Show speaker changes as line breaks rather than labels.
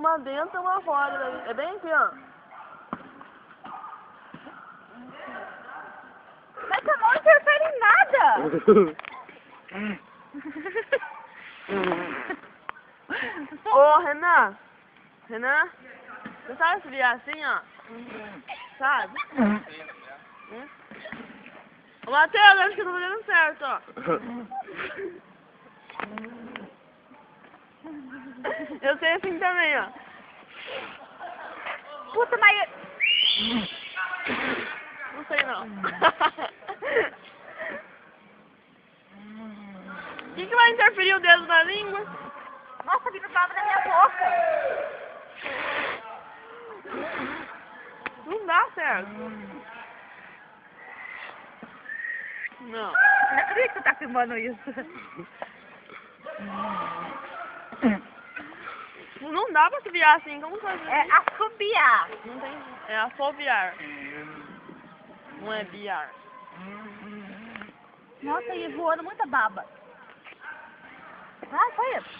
uma dentro e uma fora. É bem aqui, ó.
Mas você não interfere em nada!
Ô, Renan. Renan, você sabe se vier assim, ó? Sabe? Ô, Matheus, acho que eu tô fazendo certo, ó. Eu sei assim também, ó.
Puta, mas...
Não sei, não. O que vai interferir o dedo na língua?
Nossa, vindo baba na minha boca!
Não dá certo. Não.
Não acredito que você tá filmando isso.
Não dá pra subiar assim, como fazer?
É assobiar.
Não tem. É assobiar. Não é biar.
Nossa, e voando muita baba. Ah, foi isso.